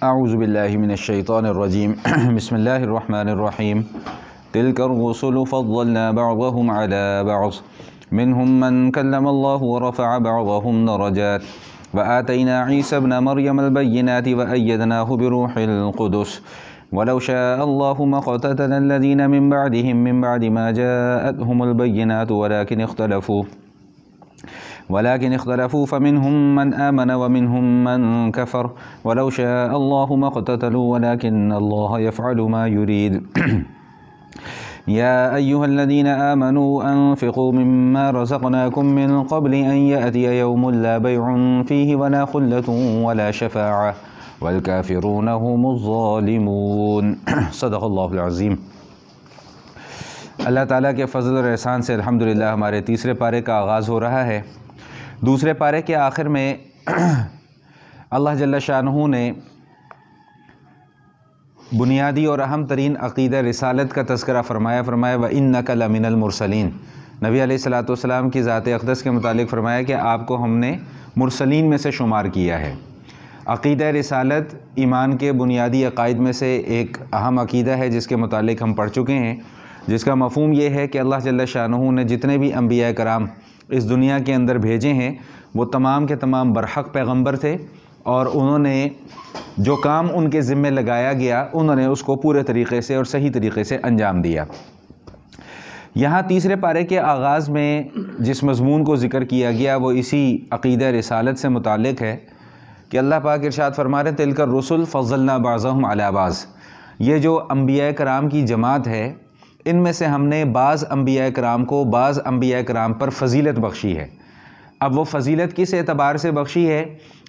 اعوذ باللہ من الشیطان الرجیم بسم اللہ الرحمن الرحیم تلک الرسل فضلنا بعضهم على بعض منهم من كلم الله ورفع بعضهم درجات وآتينا عيسى ابن مريم البينات وأيدناه بروح القدس ولو شاء الله ما اقتتل الذين من بعدهم من بعد ما جاءتهم البينات ولكن اختلفوا فمنهم من آمن ومنهم من كفر ولو شاء الله ما اقتتلوا ولكن الله يفعل ما يريد يا أيها الذين آمنوا أنفقوا مما رزقناكم من قبل أن يأتي يوم لا بيع فيه ولا خلة ولا شفاعة والكافرون هم الظالمون صدق اللہ العظیم۔ اللہ تعالیٰ کے فضل اور احسان سے الحمدللہ ہمارے تیسرے پارے کا آغاز ہو رہا ہے۔ دوسرے پارے کے آخر میں اللہ جل شانہ نے بنیادی اور اہم ترین عقیدہ رسالت کا تذکرہ فرمایا وَإِنَّكَ لَمِنَ الْمُرْسَلِينَ۔ نبی علیہ الصلوۃ والسلام کی ذات اقدس کے متعلق فرمایا کہ آپ کو ہم نے مرسلین میں سے شمار کیا ہے۔ عقیدہ رسالت ایمان کے بنیادی عقائد میں سے ایک اہم عقیدہ ہے جس کے متعلق ہم پڑھ چکے ہیں، جس کا مفہوم یہ ہے کہ اللہ جل شانہ نے جتنے بھی انبیاء کرام اس دنیا کے اندر بھیجے ہیں وہ تمام کے تمام برحق پیغمبر تھے، اور انہوں نے جو کام ان کے ذمہ لگایا گیا انہوں نے اس کو پورے طریقے سے اور صحیح طریقے سے انجام دیا۔ یہاں تیسرے پارے کے آغاز میں جس مضمون کو ذکر کیا گیا وہ اسی عقیدہ رسالت سے متعلق ہے کہ اللہ پاک ارشاد فرما رہے تلک الرسل فضلنا بعضهم علی بعض۔ یہ جو انبیاء کرام کی جماعت ہے ان میں سے ہم نے بعض انبیاء کرام کو بعض انبیاء کرام پر فضیلت بخشی ہے۔ اب وہ فضیلت کس اعتبار سے بخشی ہے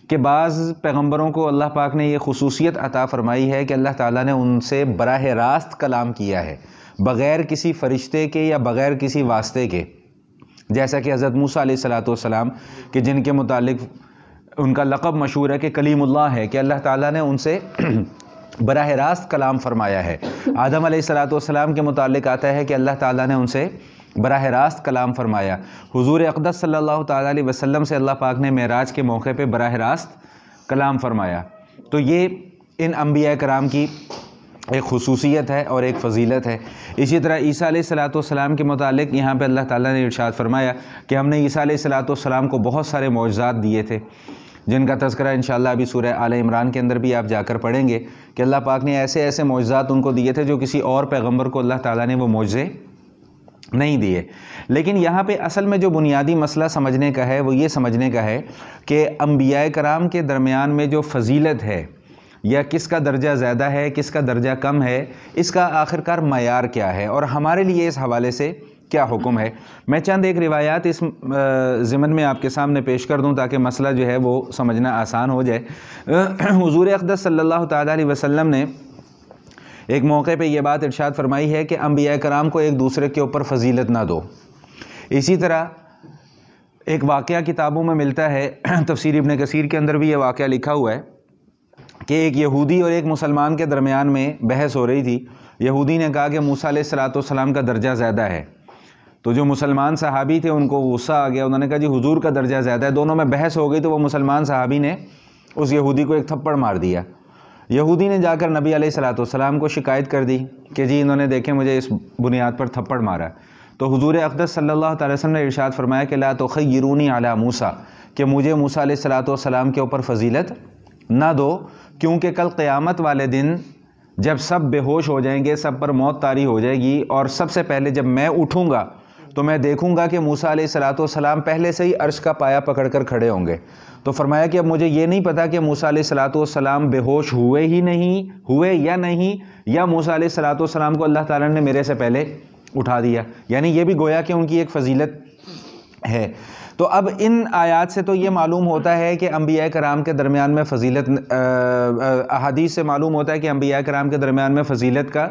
کہ بعض پیغمبروں کو اللہ پاک نے یہ خصوصیت عطا فرمائی ہے کہ اللہ تعالیٰ نے ان سے براہ راست کلام کیا ہے، بغیر کسی فرشتے کے یا بغیر کسی واسطے کے، جیسا کہ حضرت موسیٰ علیہ السلام کہ جن کے متعلق ان کا لقب مشہور ہے کہ کلیم اللہ ہے، کہ اللہ تعالیٰ نے ان سے براہ راست کلام فرمایا ہے۔ آدم علیہ السلام کے متعلق آتا ہے کہ اللہ تعالیٰ نے ان سے براہ راست کلام فرمایا۔ حضور اقدس صلی اللہ تعالیٰ علیہ وسلم سے اللہ پاک نے معراج کے موقع پہ براہ راست کلام فرمایا۔ تو یہ ان انبیاء کرام کی ایک خصوصیت ہے اور ایک فضیلت ہے۔ اسی طرح عیسیٰ علیہ السلام کے متعلق یہاں پہ اللہ تعالیٰ نے ارشاد فرمایا کہ ہم نے عیسیٰ علیہ السلام کو بہت سارے معجزات دیے تھے، جن کا تذکرہ انشاءاللہ ابھی سورہ آل عمران کے اندر بھی آپ جا کر پڑھیں گے کہ اللہ پاک نے ایسے ایسے معجزات ان کو دیے تھے جو کسی اور پیغمبر کو اللہ تعالیٰ نے وہ معجزے نہیں دیے۔ لیکن یہاں پہ اصل میں جو بنیادی مسئلہ سمجھنے کا ہے وہ یہ سمجھنے کا ہے کہ انبیاء کرام کے درمیان میں جو فضیلت ہے یا کس کا درجہ زیادہ ہے کس کا درجہ کم ہے، اس کا آخرکار معیار کیا ہے اور ہمارے لیے اس حوالے سے کیا حکم ہے۔ میں چند ایک روایات اس ضمن میں آپ کے سامنے پیش کر دوں تاکہ مسئلہ جو ہے وہ سمجھنا آسان ہو جائے۔ حضور اقدس صلی اللہ تعالیٰ علیہ وسلم نے ایک موقع پہ یہ بات ارشاد فرمائی ہے کہ انبیاء کرام کو ایک دوسرے کے اوپر فضیلت نہ دو۔ اسی طرح ایک واقعہ کتابوں میں ملتا ہے، تفسیر ابن کثیر کے اندر بھی یہ واقعہ لکھا ہوا ہے کہ ایک یہودی اور ایک مسلمان کے درمیان میں بحث ہو رہی تھی۔ یہودی نے کہا کہ موسیٰ علیہ السلام کا درجہ زیادہ ہے، تو جو مسلمان صحابی تھے ان کو غصہ آ گیا، انہوں نے کہا جی حضور کا درجہ زیادہ ہے۔ دونوں میں بحث ہو گئی تو وہ مسلمان صحابی نے اس یہودی کو ایک تھپڑ مار دیا۔ یہودی نے جا کر نبی علیہ السلام کو شکایت کر دی کہ جی انہوں نے دیکھیں مجھے اس بنیاد پر تھپڑ مارا۔ تو حضور اقدس صلی اللہ تعالی وسلم نے ارشاد فرمایا کہ لا تخیرونی علی موسیٰ، کہ مجھے موسیٰ علیہ السلام کے اوپر فضیلت نہ دو، کیونکہ کل قیامت والے دن جب سب بے ہوش ہو جائیں گے، سب پر موت طاری ہو جائے گی، اور سب سے پہلے جب میں اٹھوں گا تو میں دیکھوں گا کہ موسیٰ علیہ السلام پہلے سے ہی عرش کا پایا پکڑ کر کھڑے ہوں گے۔ تو فرمایا کہ اب مجھے یہ نہیں پتا کہ موسیٰ علیہ السلام بے ہوش ہوئے یا نہیں، یا موسیٰ علیہ السلام کو اللہ تعالیٰ نے میرے سے پہلے اٹھا دیا، یعنی یہ بھی گویا کہ ان کی ایک فضیلت ہے۔ تو اب ان آیات سے تو یہ معلوم ہوتا ہے کہ انبیاء کرام کے درمیان میں فضیلت، احادیث سے معلوم ہوتا ہے کہ انبیاء کرام کے درمیان میں فضیلت کا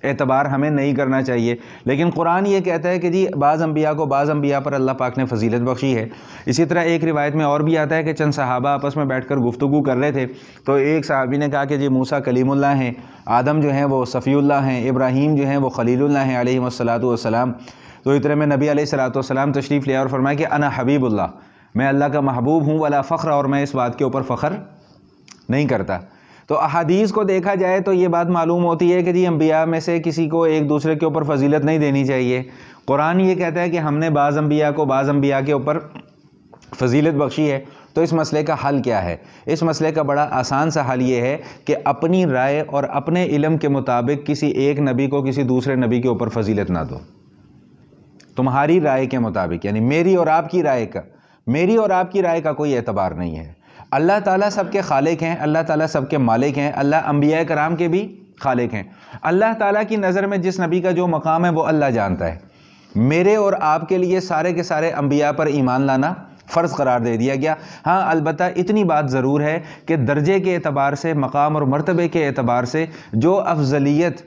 اعتبار ہمیں نہیں کرنا چاہیے، لیکن قرآن یہ کہتا ہے کہ جی بعض انبیاء کو بعض انبیاء پر اللہ پاک نے فضیلت بخشی ہے۔ اسی طرح ایک روایت میں اور بھی آتا ہے کہ چند صحابہ آپس میں بیٹھ کر گفتگو کر رہے تھے، تو ایک صحابی نے کہا کہ جی موسیٰ کلیم اللہ ہیں، آدم جو ہیں وہ صفی اللہ ہیں، ابراہیم جو ہیں وہ خلیل اللہ ہیں علیہ السلام۔ تو اتنے میں نبی علیہ السلام تشریف لے اور فرمایا کہ انا حبیب اللہ، میں اللہ کا محبوب ہوں، ولا فخر، اور میں اس بات کے اوپر فخر نہیں کرتا۔ تو احادیث کو دیکھا جائے تو یہ بات معلوم ہوتی ہے کہ جی انبیاء میں سے کسی کو ایک دوسرے کے اوپر فضیلت نہیں دینی چاہیے۔ قرآن یہ کہتا ہے کہ ہم نے بعض انبیاء کو بعض انبیاء کے اوپر فضیلت بخشی ہے۔ تو اس مسئلے کا حل کیا ہے؟ اس مسئلے کا بڑا آسان سا حل یہ ہے کہ اپنی رائے اور اپنے علم کے مطابق کسی ایک نبی کو کسی دوسرے نبی کے اوپر فضیلت نہ دو۔ تمہاری رائے کے مطابق، یعنی میری اور آپ کی رائے کا کوئی اعتبار نہیں ہے۔ اللہ تعالیٰ سب کے خالق ہیں، اللہ تعالیٰ سب کے مالک ہیں، اللہ انبیاء کرام کے بھی خالق ہیں۔ اللہ تعالیٰ کی نظر میں جس نبی کا جو مقام ہے وہ اللہ جانتا ہے۔ میرے اور آپ کے لیے سارے کے سارے انبیاء پر ایمان لانا فرض قرار دے دیا گیا۔ ہاں البتہ اتنی بات ضرور ہے کہ درجے کے اعتبار سے، مقام اور مرتبے کے اعتبار سے جو افضلیت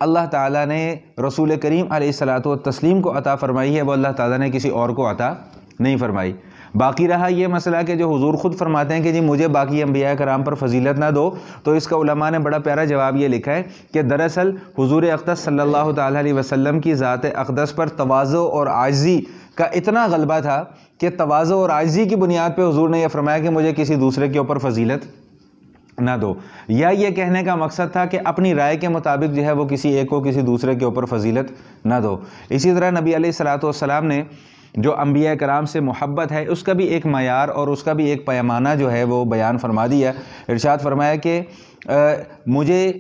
اللہ تعالیٰ نے رسول کریم علیہ الصلاۃ والتسلیم کو عطا فرمائی ہے وہ اللہ تعالیٰ نے کسی اور کو عطا نہیں فرمائی۔ باقی رہا یہ مسئلہ کہ جو حضور خود فرماتے ہیں کہ جی مجھے باقی انبیاء کرام پر فضیلت نہ دو، تو اس کا علماء نے بڑا پیارا جواب یہ لکھا ہے کہ دراصل حضور اقدس صلی اللہ تعالیٰ علیہ وسلم کی ذات اقدس پر تواضع اور عاجزی کا اتنا غلبہ تھا کہ تواضع اور عاجزی کی بنیاد پہ حضور نے یہ فرمایا کہ مجھے کسی دوسرے کے اوپر فضیلت نہ دو، یا یہ کہنے کا مقصد تھا کہ اپنی رائے کے مطابق جو ہے وہ کسی ایک کو کسی دوسرے کے اوپر فضیلت نہ دو۔ اسی طرح نبی علیہ الصلوۃ والسلام نے جو انبیاء کرام سے محبت ہے اس کا بھی ایک معیار اور اس کا بھی ایک پیمانہ جو ہے وہ بیان فرما دیا۔ ارشاد فرمایا کہ مجھے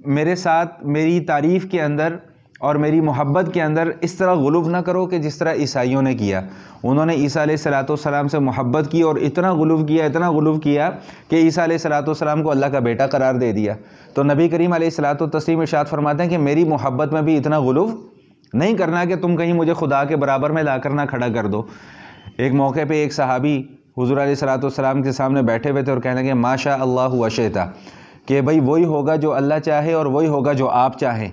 میرے ساتھ میری تعریف کے اندر اور میری محبت کے اندر اس طرح غلو نہ کرو کہ جس طرح عیسائیوں نے کیا۔ انہوں نے عیسیٰ علیہ الصلوۃ والسلام سے محبت کی اور اتنا غلو کیا کہ عیسیٰ علیہ الصلوۃ والسلام کو اللہ کا بیٹا قرار دے دیا۔ تو نبی کریم علیہ الصلوۃ والتسلیم ارشاد فرماتے ہیں کہ میری محبت میں بھی اتنا غلو نہیں کرنا کہ تم کہیں مجھے خدا کے برابر میں لا کر نہ کھڑا کر دو۔ ایک موقع پہ ایک صحابی حضور علیہ الصلوۃ والسلام کے سامنے بیٹھے ہوئے تھے اور کہنے لگے ما شاء اللہ وشئت، کہ بھئی وہی ہوگا جو اللہ چاہے اور وہی ہوگا جو آپ چاہیں۔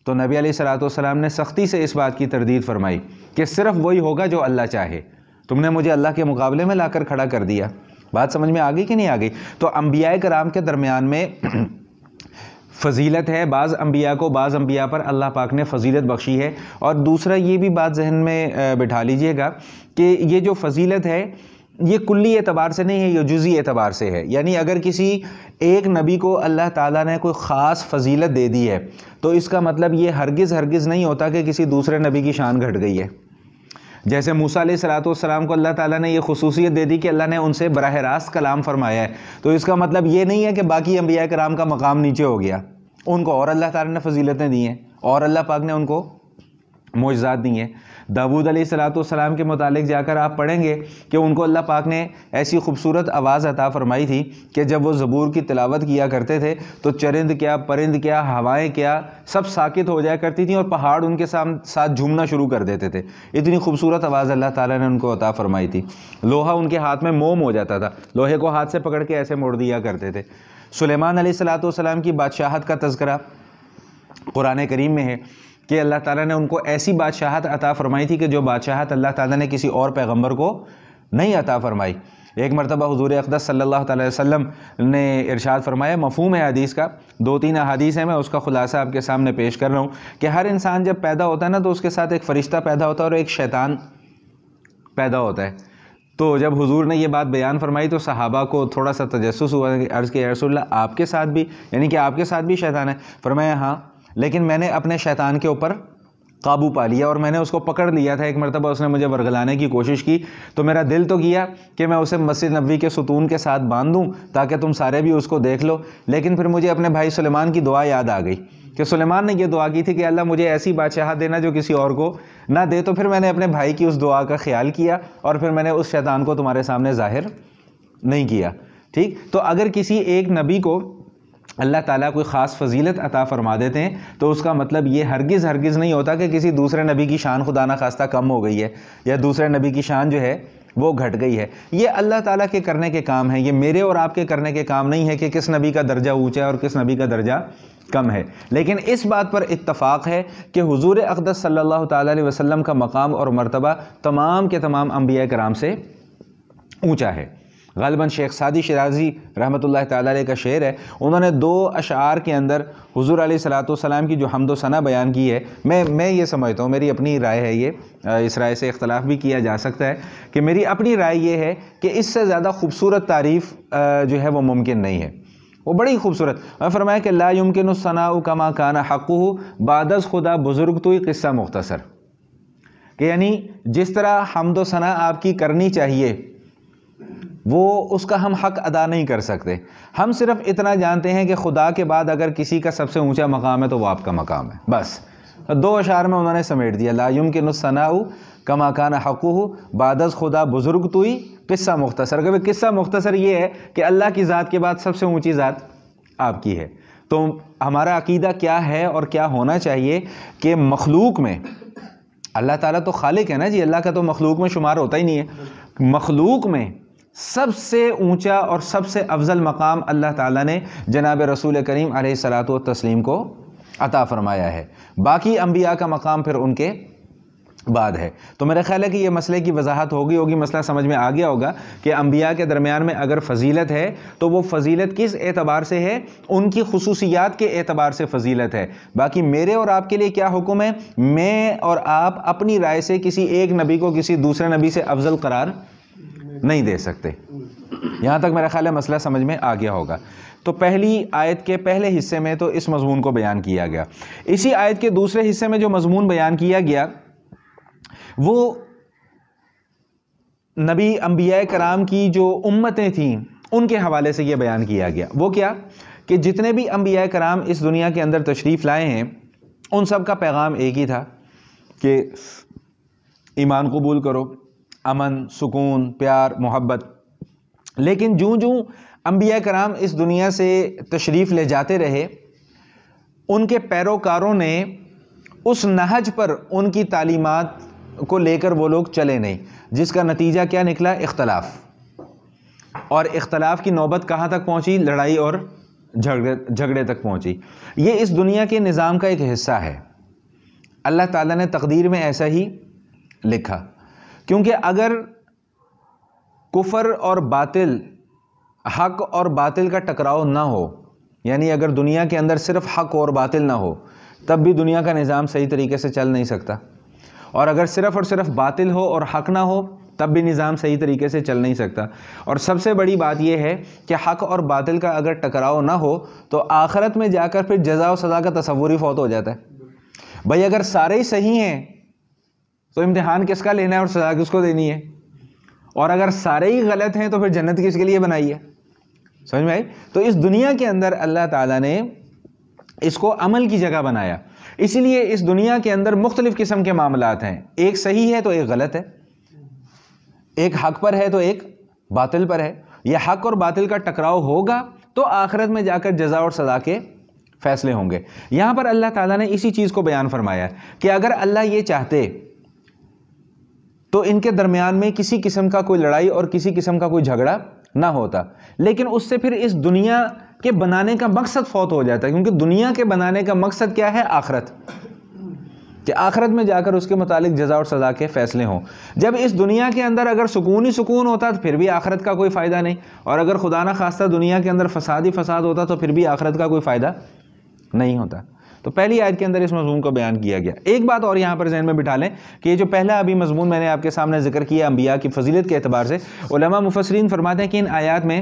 تو نبی علیہ الصلوۃ والسلام نے سختی سے اس بات کی تردید فرمائی کہ صرف وہی ہوگا جو اللہ چاہے، تم نے مجھے اللہ کے مقابلے میں لا کر کھڑا کر دیا۔ بات سمجھ میں آ گئی کہ نہیں آ گئی؟ تو انبیاء کرام کے درمیان میں فضیلت ہے، بعض انبیاء کو بعض انبیاء پر اللہ پاک نے فضیلت بخشی ہے۔ اور دوسرا یہ بھی بات ذہن میں بٹھا لیجئے گا کہ یہ جو فضیلت ہے یہ کلی اعتبار سے نہیں ہے، یہ جزئی اعتبار سے ہے۔ یعنی اگر کسی ایک نبی کو اللہ تعالیٰ نے کوئی خاص فضیلت دے دی ہے تو اس کا مطلب یہ ہرگز نہیں ہوتا کہ کسی دوسرے نبی کی شان گھٹ گئی ہے۔ جیسے موسیٰ علیہ الصلوۃ والسلام کو اللہ تعالیٰ نے یہ خصوصیت دے دی کہ اللہ نے ان سے براہ راست کلام فرمایا ہے، تو اس کا مطلب یہ نہیں ہے کہ باقی انبیاء کرام کا مقام نیچے ہو گیا، ان کو اور اللہ تعالیٰ نے فضیلتیں دی ہیں اور اللہ پاک نے ان کو معجزات دی ہیں۔ داؤد علیہ الصلوۃ والسلام کے متعلق جا کر آپ پڑھیں گے کہ ان کو اللہ پاک نے ایسی خوبصورت آواز عطا فرمائی تھی کہ جب وہ زبور کی تلاوت کیا کرتے تھے تو چرند کیا، پرند کیا، ہوائیں کیا، سب ساکت ہو جایا کرتی تھیں اور پہاڑ ان کے ساتھ جھومنا شروع کر دیتے تھے۔ اتنی خوبصورت آواز اللہ تعالیٰ نے ان کو عطا فرمائی تھی۔ لوہا ان کے ہاتھ میں موم ہو جاتا تھا، لوہے کو ہاتھ سے پکڑ کے ایسے موڑ دیا کرتے تھے۔ سلیمان علیہ الصلوۃ والسلام کی بادشاہت کا تذکرہ قرآن کریم میں ہے کہ اللہ تعالیٰ نے ان کو ایسی بادشاہت عطا فرمائی تھی کہ جو بادشاہت اللہ تعالیٰ نے کسی اور پیغمبر کو نہیں عطا فرمائی۔ ایک مرتبہ حضور اقدس صلی اللہ تعالی وسلم نے ارشاد فرمایا، مفہوم ہے حدیث کا، 2-3 احادیث ہیں، میں اس کا خلاصہ آپ کے سامنے پیش کر رہا ہوں کہ ہر انسان جب پیدا ہوتا ہے نا تو اس کے ساتھ ایک فرشتہ پیدا ہوتا ہے اور ایک شیطان پیدا ہوتا ہے۔ تو جب حضور نے یہ بات بیان فرمائی تو صحابہ کو تھوڑا سا تجسس ہوا کہ عرض کہ رسول اللہ آپ کے ساتھ بھی، یعنی کہ آپ کے ساتھ بھی شیطان ہے؟ فرمایا ہاں، لیکن میں نے اپنے شیطان کے اوپر قابو پا لیا اور میں نے اس کو پکڑ لیا تھا۔ ایک مرتبہ اس نے مجھے ورگلانے کی کوشش کی تو میرا دل تو کیا کہ میں اسے مسجد نبوی کے ستون کے ساتھ باندھ دوں تاکہ تم سارے بھی اس کو دیکھ لو، لیکن پھر مجھے اپنے بھائی سلیمان کی دعا یاد آ گئی کہ سلیمان نے یہ دعا کی تھی کہ اللہ مجھے ایسی بادشاہت دینا جو کسی اور کو نہ دے۔ تو پھر میں نے اپنے بھائی کی اس دعا کا خیال کیا اور پھر میں نے اس شیطان کو تمہارے سامنے ظاہر نہیں کیا۔ ٹھیک، تو اگر کسی ایک نبی کو اللہ تعالیٰ کوئی خاص فضیلت عطا فرما دیتے ہیں تو اس کا مطلب یہ ہرگز نہیں ہوتا کہ کسی دوسرے نبی کی شان خدا نہ خواستہ کم ہو گئی ہے یا دوسرے نبی کی شان جو ہے وہ گھٹ گئی ہے۔ یہ اللہ تعالیٰ کے کرنے کے کام ہیں، یہ میرے اور آپ کے کرنے کے کام نہیں ہے کہ کس نبی کا درجہ اونچا ہے اور کس نبی کا درجہ کم ہے۔ لیکن اس بات پر اتفاق ہے کہ حضور اقدس صلی اللہ تعالیٰ علیہ وسلم کا مقام اور مرتبہ تمام کے تمام انبیاء کرام سے اونچا ہے۔ غالباً شیخ سعدی شیرازی رحمۃ اللہ تعالیٰ علیہ کا شعر ہے، انہوں نے 2 اشعار کے اندر حضور علیہ الصلوۃ والسلام کی جو حمد و ثنا بیان کی ہے، میں یہ سمجھتا ہوں، میری اپنی رائے ہے، یہ اس رائے سے اختلاف بھی کیا جا سکتا ہے کہ میری اپنی رائے یہ ہے کہ اس سے زیادہ خوبصورت تعریف جو ہے وہ ممکن نہیں ہے۔ وہ بڑی خوبصورت. اور فرمایا کہ لا یمکن الثناء کما کان حقہ بعد از خدا بزرگ تو ہی قصہ مختصر، کہ یعنی جس طرح حمد و ثنا آپ کی کرنی چاہیے وہ اس کا ہم حق ادا نہیں کر سکتے. ہم صرف اتنا جانتے ہیں کہ خدا کے بعد اگر کسی کا سب سے اونچا مقام ہے تو وہ آپ کا مقام ہے. بس 2 اشعار میں انہوں نے سمیٹ دیا. لا یمکن الثناء کما کان حقہ بعد از خدا بزرگ تو ہی قصہ مختصر. کہ قصہ مختصر یہ ہے کہ اللہ کی ذات کے بعد سب سے اونچی ذات آپ کی ہے. تو ہمارا عقیدہ کیا ہے اور کیا ہونا چاہیے کہ مخلوق میں اللہ تعالیٰ تو خالق ہے نا جی، اللہ کا تو مخلوق میں شمار ہوتا ہی نہیں ہے. مخلوق میں سب سے اونچا اور سب سے افضل مقام اللہ تعالیٰ نے جناب رسول کریم علیہ الصلاۃ والتسلیم کو عطا فرمایا ہے. باقی انبیاء کا مقام پھر ان کے بعد ہے. تو میرا خیال ہے کہ یہ مسئلے کی وضاحت ہوگی مسئلہ سمجھ میں آ گیا ہوگا کہ انبیاء کے درمیان میں اگر فضیلت ہے تو وہ فضیلت کس اعتبار سے ہے؟ ان کی خصوصیات کے اعتبار سے فضیلت ہے. باقی میرے اور آپ کے لیے کیا حکم ہے؟ میں اور آپ اپنی رائے سے کسی ایک نبی کو کسی دوسرے نبی سے افضل قرار نہیں دے سکتے. یہاں تک میرا خیال ہے مسئلہ سمجھ میں آ گیا ہوگا. تو پہلی آیت کے پہلے حصے میں تو اس مضمون کو بیان کیا گیا. اسی آیت کے دوسرے حصے میں جو مضمون بیان کیا گیا وہ نبی انبیاء کرام کی جو امتیں تھیں ان کے حوالے سے یہ بیان کیا گیا. وہ کیا کہ جتنے بھی انبیاء کرام اس دنیا کے اندر تشریف لائے ہیں ان سب کا پیغام ایک ہی تھا کہ ایمان قبول کرو، امن، سکون، پیار، محبت. لیکن جوں جوں انبیاء کرام اس دنیا سے تشریف لے جاتے رہے ان کے پیروکاروں نے اس نہج پر ان کی تعلیمات کو لے کر وہ لوگ چلے نہیں، جس کا نتیجہ کیا نکلا؟ اختلاف. اور اختلاف کی نوبت کہاں تک پہنچی؟ لڑائی اور جھگڑے تک پہنچی. یہ اس دنیا کے نظام کا ایک حصہ ہے. اللہ تعالیٰ نے تقدیر میں ایسا ہی لکھا. کیونکہ اگر کفر اور باطل، حق اور باطل کا ٹکراؤ نہ ہو، یعنی اگر دنیا کے اندر صرف حق اور باطل نہ ہو تب بھی دنیا کا نظام صحیح طریقے سے چل نہیں سکتا. اور اگر صرف اور صرف باطل ہو اور حق نہ ہو تب بھی نظام صحیح طریقے سے چل نہیں سکتا. اور سب سے بڑی بات یہ ہے کہ حق اور باطل کا اگر ٹکراؤ نہ ہو تو آخرت میں جا کر پھر جزا و سزا کا تصور ہی فوت ہو جاتا ہے. بھائی اگر سارے ہی صحیح ہیں تو امتحان کس کا لینا ہے اور سزا کس کو دینی ہے؟ اور اگر سارے ہی غلط ہیں تو پھر جنت کس کے لیے بنائی ہے؟ سمجھ میں آئی؟ تو اس دنیا کے اندر اللہ تعالیٰ نے اس کو عمل کی جگہ بنایا. اسی لیے اس دنیا کے اندر مختلف قسم کے معاملات ہیں. ایک صحیح ہے تو ایک غلط ہے، ایک حق پر ہے تو ایک باطل پر ہے. یہ حق اور باطل کا ٹکراؤ ہوگا تو آخرت میں جا کر جزا اور سزا کے فیصلے ہوں گے. یہاں پر اللہ تعالیٰ نے اسی چیز کو بیان فرمایا کہ اگر اللہ یہ چاہتے تو ان کے درمیان میں کسی قسم کا کوئی لڑائی اور کسی قسم کا کوئی جھگڑا نہ ہوتا، لیکن اس سے پھر اس دنیا کے بنانے کا مقصد فوت ہو جاتا ہے. کیونکہ دنیا کے بنانے کا مقصد کیا ہے؟ آخرت، کہ آخرت میں جا کر اس کے متعلق جزا اور سزا کے فیصلے ہوں. جب اس دنیا کے اندر اگر سکون ہی سکون ہوتا تو پھر بھی آخرت کا کوئی فائدہ نہیں، اور اگر خدا نہ خواستہ دنیا کے اندر فساد ہی فساد ہوتا تو پھر بھی آخرت کا کوئی فائدہ نہیں ہوتا. تو پہلی آیت کے اندر اس مضمون کو بیان کیا گیا. ایک بات اور یہاں پر ذہن میں بٹھا لیں کہ یہ جو پہلا ابھی مضمون میں نے آپ کے سامنے ذکر کیا انبیاء کی فضیلت کے اعتبار سے، علماء مفسرین فرماتے ہیں کہ ان آیات میں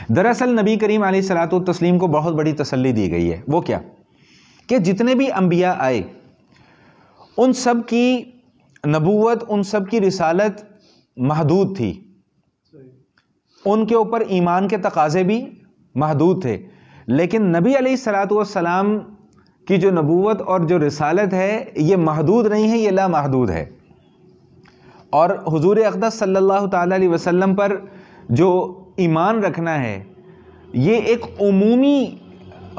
دراصل نبی کریم علیہ الصلوۃ والتسلیم کو بہت بڑی تسلی دی گئی ہے. وہ کیا کہ جتنے بھی انبیاء آئے ان سب کی نبوت، ان سب کی رسالت محدود تھی، ان کے اوپر ایمان کے تقاضے بھی محدود تھے. لیکن نبی علیہ الصلوۃ والسلام کی جو نبوت اور جو رسالت ہے یہ محدود نہیں ہے، یہ لا محدود ہے. اور حضور اقدس صلی اللہ تعالی علیہ وسلم پر جو ایمان رکھنا ہے یہ ایک عمومی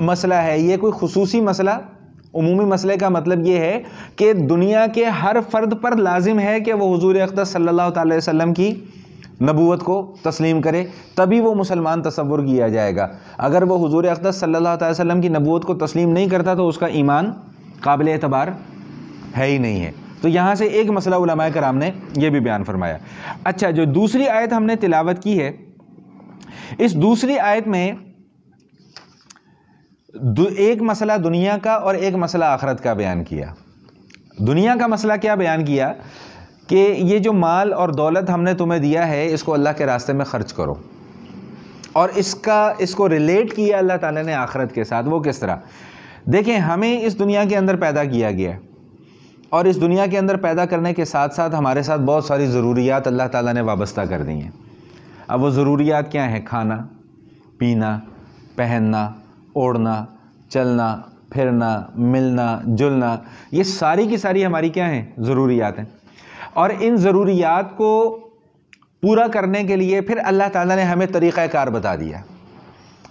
مسئلہ ہے، یہ کوئی خصوصی مسئلہ. عمومی مسئلے کا مطلب یہ ہے کہ دنیا کے ہر فرد پر لازم ہے کہ وہ حضور اقدس صلی اللہ تعالی علیہ وسلم کی نبوت کو تسلیم کرے، تبھی وہ مسلمان تصور کیا جائے گا. اگر وہ حضور اقدس صلی اللہ تعالی وسلم کی نبوت کو تسلیم نہیں کرتا تو اس کا ایمان قابل اعتبار ہے ہی نہیں ہے. تو یہاں سے ایک مسئلہ علماء کرام نے یہ بھی بیان فرمایا. اچھا، جو دوسری آیت ہم نے تلاوت کی ہے، اس دوسری آیت میں ایک مسئلہ دنیا کا اور ایک مسئلہ آخرت کا بیان کیا. دنیا کا مسئلہ کیا بیان کیا کہ یہ جو مال اور دولت ہم نے تمہیں دیا ہے اس کو اللہ کے راستے میں خرچ کرو. اور اس کو ریلیٹ کیا اللہ تعالیٰ نے آخرت کے ساتھ. وہ کس طرح؟ دیکھیں ہمیں اس دنیا کے اندر پیدا کیا گیا ہے، اور اس دنیا کے اندر پیدا کرنے کے ساتھ ساتھ ہمارے ساتھ بہت ساری ضروریات اللہ تعالیٰ نے وابستہ کر دی ہیں. اب وہ ضروریات کیا ہیں؟ کھانا، پینا، پہننا، اوڑھنا، چلنا، پھرنا، ملنا، جلنا، یہ ساری کی ساری ہماری کیا ہیں؟ ضروریات ہیں. اور ان ضروریات کو پورا کرنے کے لیے پھر اللہ تعالیٰ نے ہمیں طریقہ کار بتا دیا.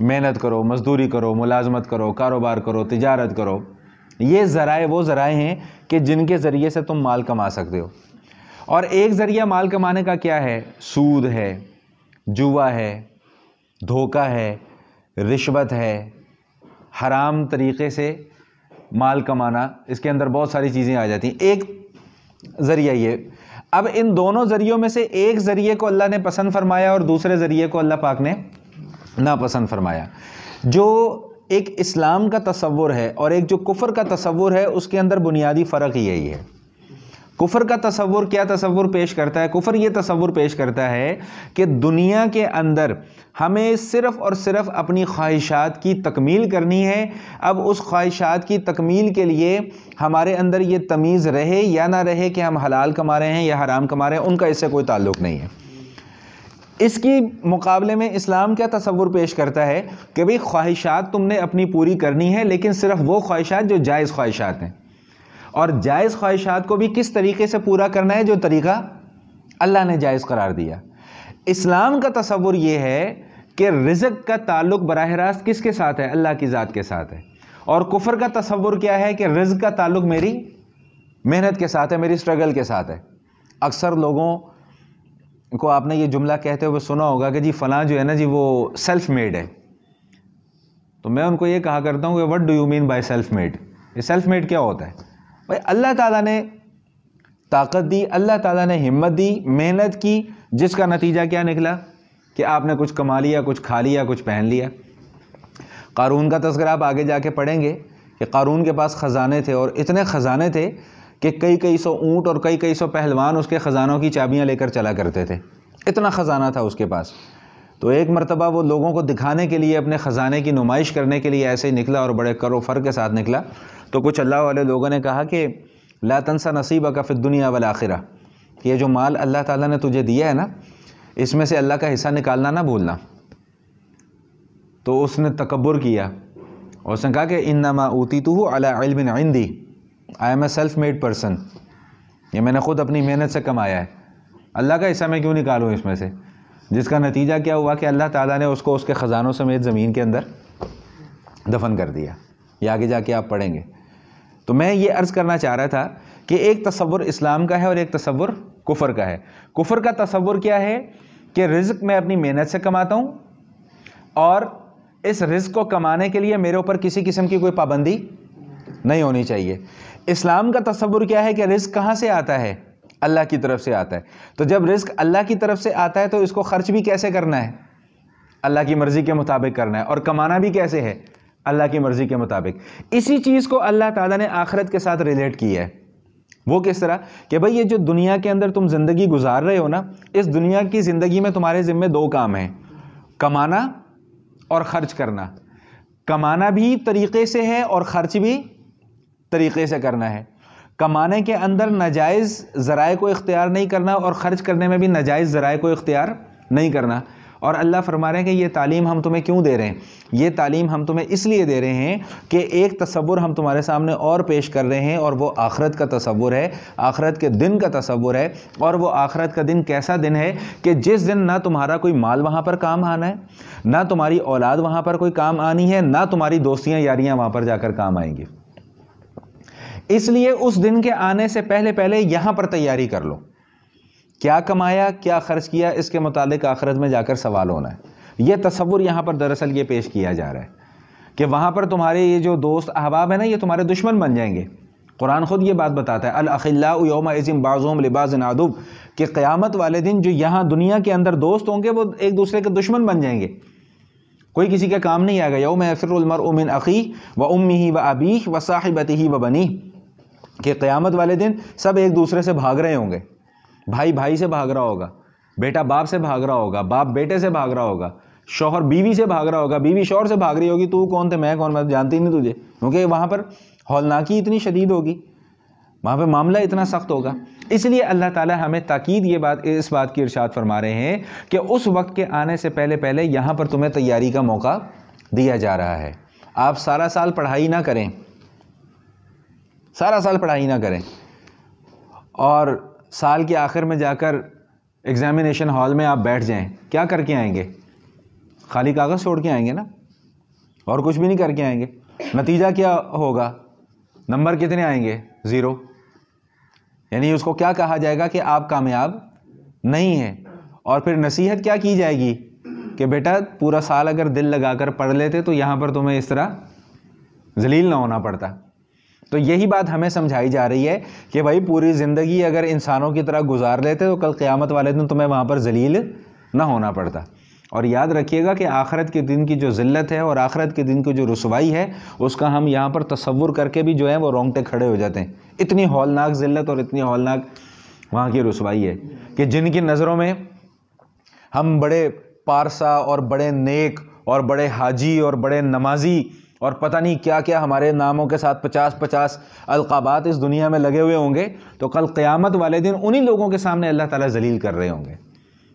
محنت کرو، مزدوری کرو، ملازمت کرو، کاروبار کرو، تجارت کرو. یہ ذرائع وہ ذرائع ہیں کہ جن کے ذریعے سے تم مال کما سکتے ہو. اور ایک ذریعہ مال کمانے کا کیا ہے؟ سود ہے، جوا ہے، دھوکہ ہے، رشوت ہے، حرام طریقے سے مال کمانا. اس کے اندر بہت ساری چیزیں آ جاتی ہیں. ایک ذریعہ یہ. اب ان دونوں ذریعوں میں سے ایک ذریعے کو اللہ نے پسند فرمایا اور دوسرے ذریعے کو اللہ پاک نے ناپسند فرمایا. جو ایک اسلام کا تصور ہے اور ایک جو کفر کا تصور ہے، اس کے اندر بنیادی فرق یہی ہے. کفر کا تصور کیا تصور پیش کرتا ہے؟ کفر یہ تصور پیش کرتا ہے کہ دنیا کے اندر ہمیں صرف اور صرف اپنی خواہشات کی تکمیل کرنی ہے. اب اس خواہشات کی تکمیل کے لیے ہمارے اندر یہ تمیز رہے یا نہ رہے کہ ہم حلال کما رہے ہیں یا حرام کما رہے ہیں، ان کا اس سے کوئی تعلق نہیں ہے. اس کی مقابلے میں اسلام کیا تصور پیش کرتا ہے کہ بھئی خواہشات تم نے اپنی پوری کرنی ہے، لیکن صرف وہ خواہشات جو جائز خواہشات ہیں. اور جائز خواہشات کو بھی کس طریقے سے پورا کرنا ہے؟ جو طریقہ اللہ نے جائز قرار دیا. اسلام کا تصور یہ ہے کہ رزق کا تعلق براہ راست کس کے ساتھ ہے؟ اللہ کی ذات کے ساتھ ہے. اور کفر کا تصور کیا ہے کہ رزق کا تعلق میری محنت کے ساتھ ہے، میری سٹرگل کے ساتھ ہے. اکثر لوگوں کو آپ نے یہ جملہ کہتے ہوئے سنا ہوگا کہ جی فلاں جو ہے نا جی وہ سیلف میڈ ہے. تو میں ان کو یہ کہا کرتا ہوں کہ what do you mean by self made? یہ سیلف میڈ کیا ہوتا ہے؟ بھائی اللہ تعالیٰ نے طاقت دی، اللہ تعالیٰ نے ہمت دی، محنت کی، جس کا نتیجہ کیا نکلا کہ آپ نے کچھ کما لیا، کچھ کھا لیا، کچھ پہن لیا. قارون کا تذکرہ آپ آگے جا کے پڑھیں گے کہ قارون کے پاس خزانے تھے، اور اتنے خزانے تھے کہ کئی سو اونٹ اور کئی سو پہلوان اس کے خزانوں کی چابیاں لے کر چلا کرتے تھے. اتنا خزانہ تھا اس کے پاس. تو ایک مرتبہ وہ لوگوں کو دکھانے کے لیے، اپنے خزانے کی نمائش کرنے کے لیے ایسے ہی نکلا اور بڑے کر و فر کے ساتھ نکلا. تو کچھ اللہ والے لوگوں نے کہا کہ لا تنسى نصیبک فی الدنیا والآخرہ، یہ جو مال اللہ تعالیٰ نے تجھے دیا ہے نا، اس میں سے اللہ کا حصہ نکالنا نہ بھولنا. تو اس نے تکبر کیا اور اس نے کہا کہ انما اوتیتہ علی علم عندی، I am a self made person, یہ میں نے خود اپنی محنت سے کمایا ہے، اللہ کا حصہ میں کیوں نکالوں اس میں سے؟ جس کا نتیجہ کیا ہوا کہ اللہ تعالیٰ نے اس کو اس کے خزانوں سمیت زمین کے اندر دفن کر دیا. یہ آگے جا کے آپ پڑھیں گے. تو میں یہ عرض کرنا چاہ رہا تھا کہ ایک تصور اسلام کا ہے اور ایک تصور کفر کا ہے. کفر کا تصور کیا ہے کہ رزق میں اپنی محنت سے کماتا ہوں، اور اس رزق کو کمانے کے لیے میرے اوپر کسی قسم کی کوئی پابندی نہیں ہونی چاہیے. اسلام کا تصور کیا ہے کہ رزق کہاں سے آتا ہے؟ اللہ کی طرف سے آتا ہے. تو جب رزق اللہ کی طرف سے آتا ہے تو اس کو خرچ بھی کیسے کرنا ہے؟ اللہ کی مرضی کے مطابق کرنا ہے. اور کمانا بھی کیسے ہے؟ اللہ کی مرضی کے مطابق. اسی چیز کو اللہ تعالیٰ نے آخرت کے ساتھ ریلیٹ کیا ہے. وہ کس طرح کہ بھئی یہ جو دنیا کے اندر تم زندگی گزار رہے ہو نا، اس دنیا کی زندگی میں تمہارے ذمہ دو کام ہیں، کمانا اور خرچ کرنا. کمانا بھی طریقے سے ہے اور خرچ بھی طریقے سے کرنا ہے. کمانے کے اندر ناجائز ذرائع کو اختیار نہیں کرنا، اور خرچ کرنے میں بھی ناجائز ذرائع کو اختیار نہیں کرنا. اور اللہ فرما رہے ہیں کہ یہ تعلیم ہم تمہیں کیوں دے رہے ہیں؟ یہ تعلیم ہم تمہیں اس لیے دے رہے ہیں کہ ایک تصور ہم تمہارے سامنے اور پیش کر رہے ہیں، اور وہ آخرت کا تصور ہے، آخرت کے دن کا تصور ہے. اور وہ آخرت کا دن کیسا دن ہے کہ جس دن نہ تمہارا کوئی مال وہاں پر کام آنا ہے، نہ تمہاری اولاد وہاں پر کوئی کام آنی ہے، نہ تمہاری دوستیاں یاریاں وہاں پر جا کر کام آئیں گی. اس لیے اس دن کے آنے سے پہلے یہاں پر تیاری کر لو. کیا کمایا، کیا خرچ کیا، اس کے متعلق آخرت میں جا کر سوال ہونا ہے. یہ تصور یہاں پر دراصل یہ پیش کیا جا رہا ہے کہ وہاں پر تمہارے یہ جو دوست احباب ہیں نا، یہ تمہارے دشمن بن جائیں گے. قرآن خود یہ بات بتاتا ہے، الاخلاء یومئذ بعضهم لبعض عدو، کہ قیامت والے دن جو یہاں دنیا کے اندر دوست ہوں گے وہ ایک دوسرے کے دشمن بن جائیں گے. کوئی کسی کے کام نہیں آئے گا. یوم یفر المرء من اخیہ وامہ وابیہ وصاحبتہ وبنیہ، کہ قیامت والے دن سب ایک دوسرے سے بھاگ رہے ہوں گے. بھائی بھائی سے بھاگ رہا ہوگا، بیٹا باپ سے بھاگ رہا ہوگا، باپ بیٹے سے بھاگ رہا ہوگا، شوہر بیوی سے بھاگ رہا ہوگا، بیوی شوہر سے بھاگ رہی ہوگی، تو کون تھے میں کون، میں جانتی نہیں تجھے، کیونکہ وہاں پر ہولناکی اتنی شدید ہوگی، وہاں پہ معاملہ اتنا سخت ہوگا۔ اس لیے اللہ تعالیٰ ہمیں تاکید اس بات کی ارشاد فرما رہے ہیں کہ اس وقت کے آنے سے پہلے پہلے یہاں پر تمہیں تیاری کا موقع دیا جا رہا ہے۔ آپ سارا سال پڑھائی نہ کریں، سارا سال پڑھائی نہ کریں، اور سال کے آخر میں جا کر ایگزامینیشن ہال میں آپ بیٹھ جائیں، کیا کر کے آئیں گے؟ خالی کاغذ چھوڑ کے آئیں گے نا، اور کچھ بھی نہیں کر کے آئیں گے۔ نتیجہ کیا ہوگا؟ نمبر کتنے آئیں گے؟ 0۔ یعنی اس کو کیا کہا جائے گا کہ آپ کامیاب نہیں ہیں۔ اور پھر نصیحت کیا کی جائے گی کہ بیٹا پورا سال اگر دل لگا کر پڑھ لیتے تو یہاں پر تمہیں اس طرح ذلیل نہ ہونا پڑتا۔ تو یہی بات ہمیں سمجھائی جا رہی ہے کہ بھائی پوری زندگی اگر انسانوں کی طرح گزار لیتے تو کل قیامت والے دن تمہیں وہاں پر ذلیل نہ ہونا پڑتا۔ اور یاد رکھیے گا کہ آخرت کے دن کی جو ذلت ہے اور آخرت کے دن کی جو رسوائی ہے اس کا ہم یہاں پر تصور کر کے بھی جو ہے وہ رونگٹے کھڑے ہو جاتے ہیں۔ اتنی ہولناک ذلت اور اتنی ہولناک وہاں کی رسوائی ہے کہ جن کی نظروں میں ہم بڑے پارسا اور بڑے نیک اور بڑے حاجی اور بڑے نمازی اور پتہ نہیں کیا کیا ہمارے ناموں کے ساتھ 50 القابات اس دنیا میں لگے ہوئے ہوں گے، تو کل قیامت والے دن انہی لوگوں کے سامنے اللہ تعالیٰ ذلیل کر رہے ہوں گے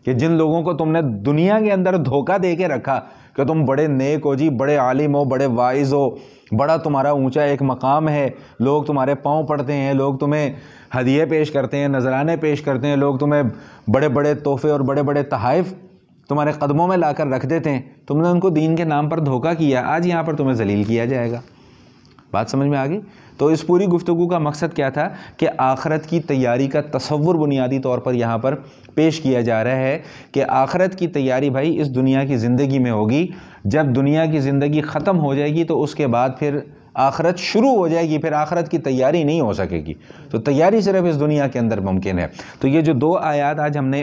کہ جن لوگوں کو تم نے دنیا کے اندر دھوکہ دے کے رکھا کہ تم بڑے نیک ہو جی، بڑے عالم ہو، بڑے واعظ ہو، بڑا تمہارا اونچا ایک مقام ہے، لوگ تمہارے پاؤں پڑتے ہیں، لوگ تمہیں ہدیے پیش کرتے ہیں، نذرانے پیش کرتے ہیں، لوگ تمہیں بڑے بڑے تحفے اور بڑے بڑے تحائف تمہارے قدموں میں لا کر رکھ دیتے ہیں، تم نے ان کو دین کے نام پر دھوکہ کیا، آج یہاں پر تمہیں ذلیل کیا جائے گا۔ بات سمجھ میں آ گئی؟ تو اس پوری گفتگو کا مقصد کیا تھا کہ آخرت کی تیاری کا تصور بنیادی طور پر یہاں پر پیش کیا جا رہا ہے کہ آخرت کی تیاری بھائی اس دنیا کی زندگی میں ہوگی، جب دنیا کی زندگی ختم ہو جائے گی تو اس کے بعد پھر آخرت شروع ہو جائے گی، پھر آخرت کی تیاری نہیں ہو سکے گی، تو تیاری صرف اس دنیا کے اندر ممکن ہے۔ تو یہ جو 2 آیات آج ہم نے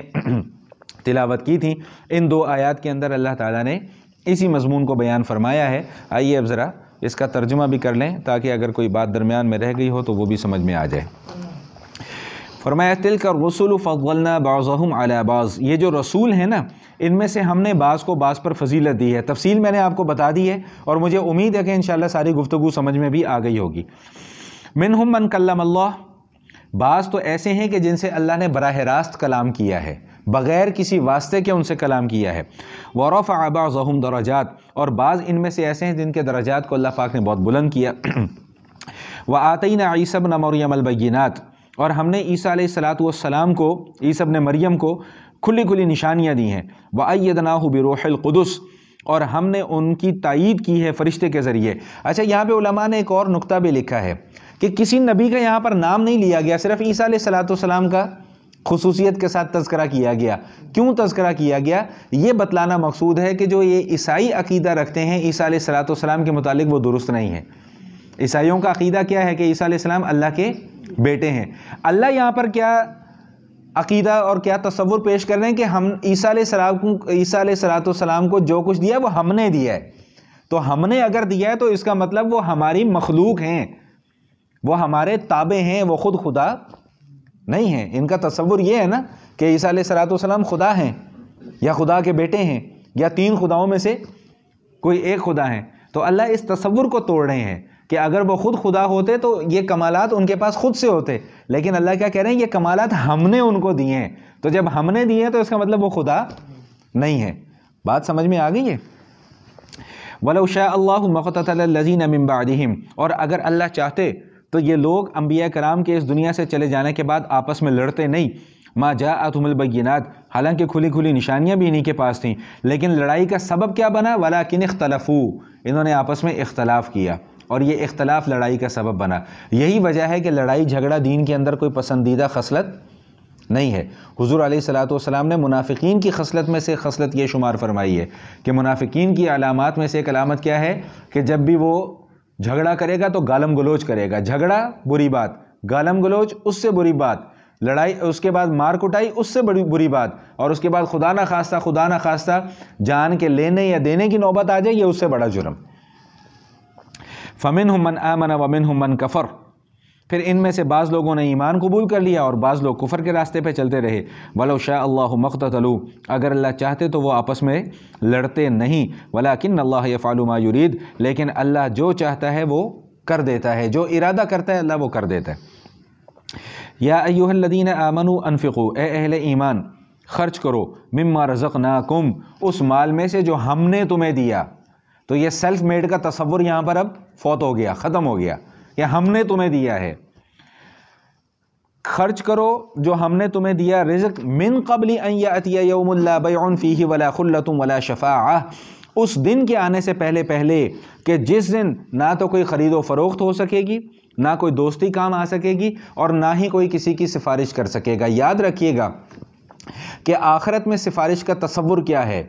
تلاوت کی تھیں، ان 2 آیات کے اندر اللہ تعالیٰ نے اسی مضمون کو بیان فرمایا ہے۔ آئیے اب ذرا اس کا ترجمہ بھی کر لیں تاکہ اگر کوئی بات درمیان میں رہ گئی ہو تو وہ بھی سمجھ میں آ جائے۔ فرمایا تلک الرسل فضلنا بعضهم علی بعض، یہ جو رسول ہیں نا ان میں سے ہم نے بعض کو بعض پر فضیلت دی ہے۔ تفصیل میں نے آپ کو بتا دی ہے اور مجھے امید ہے کہ انشاءاللہ ساری گفتگو سمجھ میں بھی آ گئی ہوگی۔ منہم من کلم اللہ، بعض تو ایسے ہیں کہ جن سے اللہ نے براہ راست کلام کیا ہے، بغیر کسی واسطے کے ان سے کلام کیا ہے۔ ورفع بعضهم درجات، اور بعض ان میں سے ایسے ہیں جن کے درجات کو اللہ پاک نے بہت بلند کیا۔ وآتینا عیسی ابن مریم البینات، اور ہم نے عیسیٰ علیہ السلام کو، عیسی ابن مریم کو کھلی کھلی نشانیاں دی ہیں۔ وأیدناہ بروح القدس، اور ہم نے ان کی تائید کی ہے فرشتے کے ذریعے۔ اچھا، یہاں پہ علماء نے ایک اور نقطہ بھی لکھا ہے کہ کسی نبی کا یہاں پر نام نہیں لیا گیا، صرف عیسیٰ علیہ السلام کا خصوصیت کے ساتھ تذکرہ کیا گیا۔ کیوں تذکرہ کیا گیا؟ یہ بتلانا مقصود ہے کہ جو یہ عیسائی عقیدہ رکھتے ہیں عیسیٰ علیہ السلام کے متعلق وہ درست نہیں ہے۔ عیسائیوں کا عقیدہ کیا ہے کہ عیسیٰ علیہ السلام اللہ کے بیٹے ہیں۔ اللہ یہاں پر کیا عقیدہ اور کیا تصور پیش کر رہے ہیں کہ ہم عیسیٰ علیہ السلام کو جو کچھ دیا وہ ہم نے دیا ہے، تو ہم نے اگر دیا ہے تو اس کا مطلب وہ ہماری مخلوق ہیں، وہ ہمارے تابع ہیں، وہ خود خدا نہیں ہیں۔ ان کا تصور یہ ہے نا کہ عیسیٰ علیہ السلام خدا ہیں یا خدا کے بیٹے ہیں یا 3 خداؤں میں سے کوئی ایک خدا ہیں، تو اللہ اس تصور کو توڑ رہے ہیں کہ اگر وہ خود خدا ہوتے تو یہ کمالات ان کے پاس خود سے ہوتے، لیکن اللہ کیا کہہ رہے ہیں یہ کمالات ہم نے ان کو دیے ہیں، تو جب ہم نے دیے ہیں تو اس کا مطلب وہ خدا نہیں ہے۔ بات سمجھ میں آ گئی ہے؟ وَلَوْ شَاءَ اللَّهُ مَا اقْتَتَلَ الَّذِينَ مِن بَعْدِهِمْ، اور اگر اللہ چاہتے تو یہ لوگ انبیاء کرام کے اس دنیا سے چلے جانے کے بعد آپس میں لڑتے نہیں۔ ما جاءتهم البینات، حالانکہ کھلی کھلی نشانیاں بھی انہی کے پاس تھیں، لیکن لڑائی کا سبب کیا بنا؟ وَلَكِنِ اخْتَلَفُوا، انہوں نے آپس میں اختلاف کیا اور یہ اختلاف لڑائی کا سبب بنا۔ یہی وجہ ہے کہ لڑائی جھگڑا دین کے اندر کوئی پسندیدہ خصلت نہیں ہے۔ حضور علیہ السلام نے منافقین کی خصلت میں سے خصلت یہ شمار فرمائی ہے کہ منافقین کی علامات میں سے ایک علامت کیا ہے کہ جب بھی وہ جھگڑا کرے گا تو گالم گلوچ کرے گا۔ جھگڑا بری بات، گالم گلوچ اس سے بری بات، لڑائی اس کے بعد مار کٹائی اس سے بڑی بری بات، اور اس کے بعد خدا نہ خواستہ جان کے لینے یا دینے کی نوبت آ جائے، یہ اس سے بڑا جرم۔ فَمِنْهُمْ مَنْ آمَنَ وَمِنْهُمْ مَنْ كَفَرَ، پھر ان میں سے بعض لوگوں نے ایمان قبول کر لیا اور بعض لوگ کفر کے راستے پہ چلتے رہے. وَلَوْ شَاءَ اللَّهُ مَا اقْتَتَلُوا، اگر اللہ چاہتے تو وہ آپس میں لڑتے نہیں. وَلَٰكِنَّ اللَّهَ يَفْعَلُ مَا يُرِيدُ، لیکن اللہ جو چاہتا ہے وہ کر دیتا ہے، جو ارادہ کرتا ہے اللہ وہ کر دیتا ہے. یا ایھا الذین آمنوا انفقوا، اے اہل ایمان خرچ کرو، مما رزقناکم، اس مال میں سے جو ہم نے تمہیں دیا. تو یہ سیلف میڈ کا تصور یہاں پر اب فوت ہو گیا، ختم ہو گیا، کہ ہم نے تمہیں دیا ہے. خرچ کرو جو ہم نے تمہیں دیا، رزق، من قبل ان یأتی یوم لا بیع فیہ ولا خلۃ ولا شفاعہ، اس دن کے آنے سے پہلے کہ جس دن نہ تو کوئی خرید و فروخت ہو سکے گی، نہ کوئی دوستی کام آ سکے گی، اور نہ ہی کوئی کسی کی سفارش کر سکے گا. یاد رکھیے گا کہ آخرت میں سفارش کا تصور کیا ہے.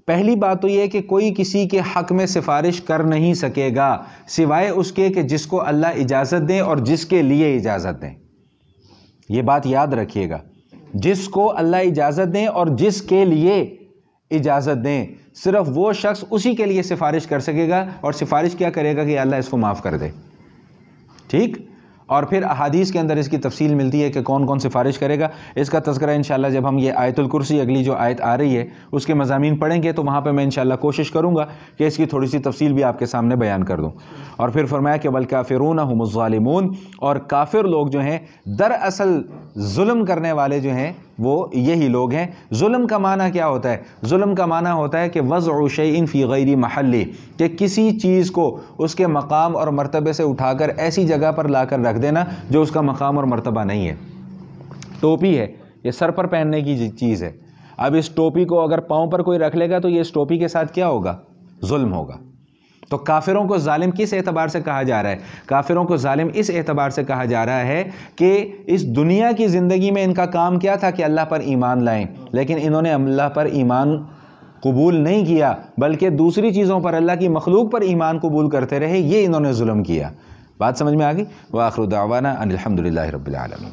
پہلی بات تو یہ کہ کوئی کسی کے حق میں سفارش کر نہیں سکے گا سوائے اس کے کہ جس کو اللہ اجازت دیں اور جس کے لیے اجازت دیں. یہ بات یاد رکھیے گا، جس کو اللہ اجازت دیں اور جس کے لیے اجازت دیں، صرف وہ شخص اسی کے لیے سفارش کر سکے گا. اور سفارش کیا کرے گا کہ اللہ اس کو معاف کر دے. ٹھیک. اور پھر احادیث کے اندر اس کی تفصیل ملتی ہے کہ کون کون سفارش کرے گا. اس کا تذکرہ انشاءاللہ جب ہم یہ آیت الکرسی اگلی جو آیت آ رہی ہے اس کے مضامین پڑھیں گے تو وہاں پہ میں انشاءاللہ کوشش کروں گا کہ اس کی تھوڑی سی تفصیل بھی آپ کے سامنے بیان کر دوں. اور پھر فرمایا کہ والکافرون هم الظالمون، اور کافر لوگ جو ہیں دراصل ظلم کرنے والے جو ہیں وہ یہی لوگ ہیں. ظلم کا معنی کیا ہوتا ہے؟ ظلم کا معنی ہوتا ہے کہ وضع شیء فی غیر محلہ، کہ کسی چیز کو اس کے مقام اور مرتبے سے اٹھا کر ایسی جگہ پر لا کر رکھ دینا جو اس کا مقام اور مرتبہ نہیں ہے. ٹوپی ہے، یہ سر پر پہننے کی چیز ہے. اب اس ٹوپی کو اگر پاؤں پر کوئی رکھ لے گا تو یہ اس ٹوپی کے ساتھ کیا ہوگا؟ ظلم ہوگا. تو کافروں کو ظالم کس اعتبار سے کہا جا رہا ہے؟ کافروں کو ظالم اس اعتبار سے کہا جا رہا ہے کہ اس دنیا کی زندگی میں ان کا کام کیا تھا کہ اللہ پر ایمان لائیں، لیکن انہوں نے اللہ پر ایمان قبول نہیں کیا بلکہ دوسری چیزوں پر، اللہ کی مخلوق پر ایمان قبول کرتے رہے. یہ انہوں نے ظلم کیا. بات سمجھ میں آ گئی؟ وآخر دعوانا ان الحمدللہ رب العالمین.